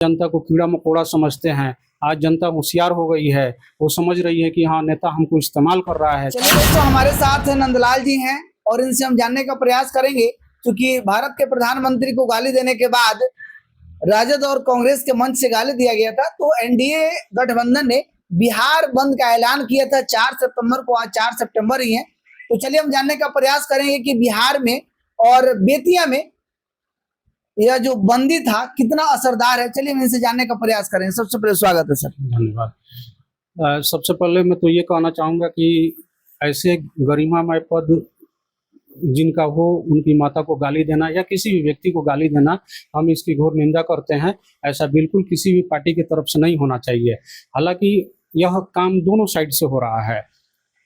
जनता को कीड़ा मकोड़ा समझते हैं। आज जनता होशियार हो गई है, वो समझ रही है कि हाँ नेता हमको इस्तेमाल कर रहा है। चलिए दोस्तों, हमारे साथ नंदलाल जी हैं और इनसे हम जानने का प्रयास करेंगे, क्योंकि भारत के प्रधानमंत्री को गाली देने के बाद राजद और कांग्रेस के मंच से गाली दिया गया था, तो एनडीए गठबंधन ने बिहार बंद का ऐलान किया था 4 सितंबर को। आज 4 सितंबर ही है, तो चलिए हम जानने का प्रयास करेंगे कि बिहार में और बेतिया में यह जो बंदी था कितना असरदार है। चलिए हम इनसे जानने का प्रयास करें। सबसे पहले स्वागत है सर। धन्यवाद। सबसे पहले मैं तो ये कहना चाहूँगा कि ऐसे गरिमामय पद जिनका हो, उनकी माता को गाली देना या किसी भी व्यक्ति को गाली देना, हम इसकी घोर निंदा करते हैं। ऐसा बिल्कुल किसी भी पार्टी की तरफ से नहीं होना चाहिए। हालांकि यह काम दोनों साइड से हो रहा है,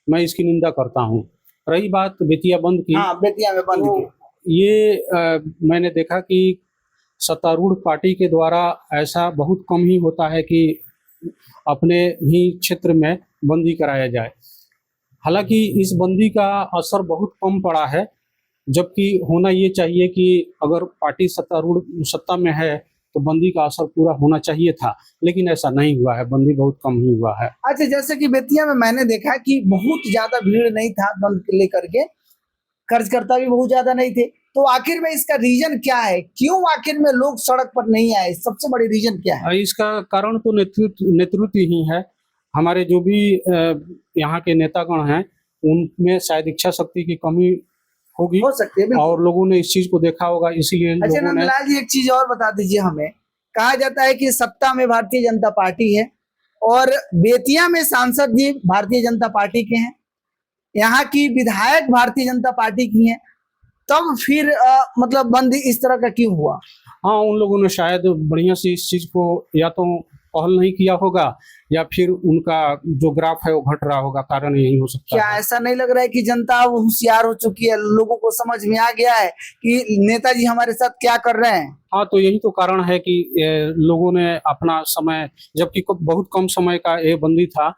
मैं इसकी निंदा करता हूँ। रही बात बेतिया बंद की, हाँ, बेतिया में बंद की। ये मैंने देखा कि सत्तारूढ़ पार्टी के द्वारा ऐसा बहुत कम ही होता है कि अपने ही क्षेत्र में बंदी कराया जाए। हालांकि इस बंदी का असर बहुत कम पड़ा है, जबकि होना ये चाहिए कि अगर पार्टी सत्तारूढ़ सत्ता में है तो बंदी का असर पूरा होना चाहिए था, लेकिन ऐसा नहीं हुआ है, बंदी बहुत कम ही हुआ है। अच्छा, जैसे कि बेतिया में मैंने देखा कि बहुत ज्यादा भीड़ नहीं था बंद लेकर के, कार्यकर्ता भी बहुत ज्यादा नहीं थे, तो आखिर में इसका रीजन क्या है? क्यों आखिर में लोग सड़क पर नहीं आए? सबसे बड़ी रीजन क्या है? इसका कारण तो नेतृत्व ही है। हमारे जो भी यहाँ के नेतागण हैं, उनमें शायद इच्छा शक्ति की कमी होगी, हो सकती है, और लोगों ने इस चीज को देखा होगा, इसीलिए अच्छा नंदलाल जी, एक चीज और बता दीजिए हमें। कहा जाता है कि सत्ता में भारतीय जनता पार्टी है और बेतिया में सांसद भी भारतीय जनता पार्टी के हैं, यहाँ की विधायक भारतीय जनता पार्टी की हैं, तब फिर मतलब बंदी इस तरह का क्यों हुआ? हाँ, उन लोगों ने शायद बढ़िया से इस चीज को या तो पहल नहीं किया होगा, या फिर उनका जो ग्राफ है वो घट रहा होगा, कारण यही हो सकता है। क्या ऐसा नहीं लग रहा है कि जनता होशियार हो चुकी है, लोगों को समझ में आ गया है कि नेताजी हमारे साथ क्या कर रहे हैं? हाँ, तो यही तो कारण है कि लोगों ने अपना समय, जबकि बहुत कम समय का ये बंदी था,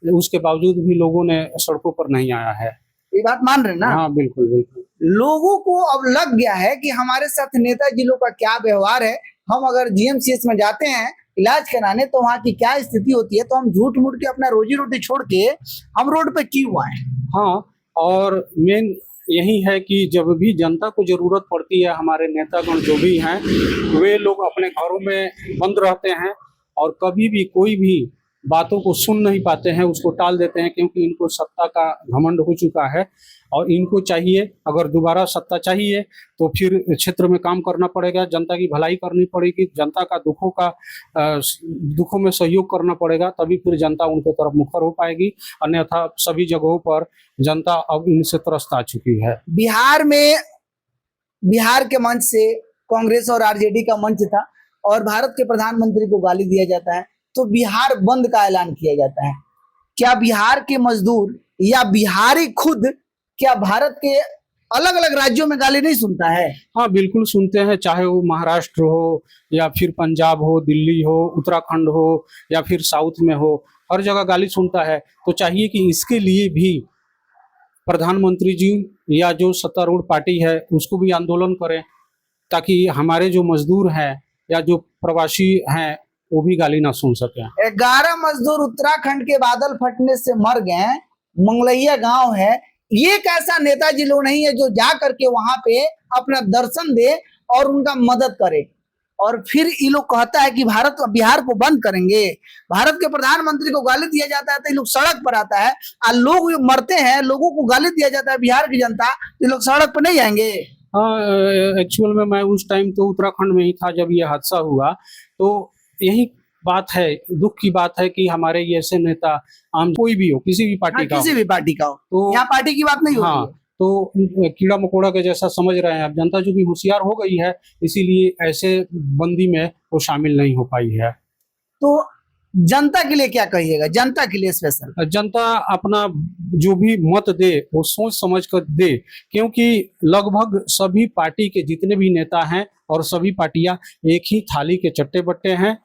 उसके बावजूद भी लोगों ने सड़कों पर नहीं आया है। ये बात मान रहे हैं ना? हाँ, बिल्कुल बिल्कुल। लोगों को अब लग गया है कि हमारे साथ नेताजी लोग का क्या व्यवहार है। हम अगर जीएमसीएच में जाते हैं इलाज कराने, तो वहाँ की क्या स्थिति होती है, तो हम झूठ मूठ के अपना रोजी रोटी छोड़ के हम रोड पे क्यों आए? हाँ, और मेन यही है कि जब भी जनता को जरूरत पड़ती है, हमारे नेतागण जो भी हैं, वे लोग अपने घरों में बंद रहते हैं और कभी भी कोई भी बातों को सुन नहीं पाते हैं, उसको टाल देते हैं, क्योंकि इनको सत्ता का घमंड हो चुका है। और इनको चाहिए, अगर दोबारा सत्ता चाहिए तो फिर क्षेत्र में काम करना पड़ेगा, जनता की भलाई करनी पड़ेगी, जनता का दुखों में सहयोग करना पड़ेगा, तभी फिर जनता उनके तरफ मुखर हो पाएगी। अन्यथा सभी जगहों पर जनता अब इनसे त्रस्त आ चुकी है। बिहार में, बिहार के मंच से कांग्रेस और आरजेडी का मंच था और भारत के प्रधानमंत्री को गाली दिया जाता है, तो बिहार बंद का ऐलान किया जाता है। क्या बिहार के मजदूर या बिहारी खुद क्या भारत के अलग अलग राज्यों में गाली नहीं सुनता है? हाँ, बिल्कुल सुनते हैं, चाहे वो महाराष्ट्र हो या फिर पंजाब हो, दिल्ली हो, उत्तराखंड हो या फिर साउथ में हो, हर जगह गाली सुनता है। तो चाहिए कि इसके लिए भी प्रधानमंत्री जी या जो सत्तारूढ़ पार्टी है उसको भी आंदोलन करें, ताकि हमारे जो मजदूर हैं या जो प्रवासी हैं वो भी गाली ना सुन सके। 11 मजदूर उत्तराखंड के बादल फटने से मर गए, मंगलैया गांव है। ये कैसा नेताजी लोग नहीं है जो जा करके वहां पे अपना दर्शन दे और उनका मदद करे, और फिर ये लोग कहता है कि बिहार को बंद करेंगे। भारत के प्रधानमंत्री को गाली दिया जाता है तो ये लोग सड़क पर आता है, और लोग मरते हैं, लोगों को गाली दिया जाता है बिहार की जनता, ये लोग सड़क पर नहीं आएंगे? हाँ, एक्चुअल में मैं उस टाइम तो उत्तराखंड में ही था जब ये हादसा हुआ। तो यही बात है, दुख की बात है कि हमारे ये ऐसे नेता, आम कोई भी हो, किसी भी पार्टी का, किसी भी पार्टी का हो, तो यहाँ पार्टी की बात नहीं हो रही है। तो कीड़ा मकोड़ा के जैसा समझ रहे हैं। अब जनता जो भी होशियार हो गई है, इसीलिए ऐसे बंदी में वो शामिल नहीं हो पाई है। तो जनता के लिए क्या कहिएगा? जनता के लिए स्पेशल जनता अपना जो भी मत दे वो सोच समझ कर दे, क्योंकि लगभग सभी पार्टी के जितने भी नेता हैं और सभी पार्टियां एक ही थाली के चट्टे बट्टे हैं।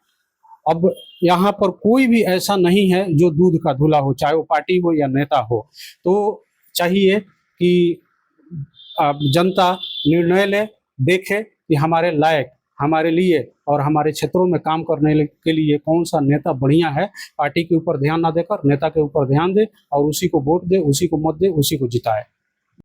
अब यहाँ पर कोई भी ऐसा नहीं है जो दूध का धुला हो, चाहे वो पार्टी हो या नेता हो। तो चाहिए कि जनता निर्णय ले, देखे कि हमारे लायक हमारे लिए और हमारे क्षेत्रों में काम करने के लिए कौन सा नेता बढ़िया है, पार्टी के ऊपर ध्यान ना देकर नेता के ऊपर ध्यान दे और उसी को वोट दे, उसी को मत दे, उसी को जिताए।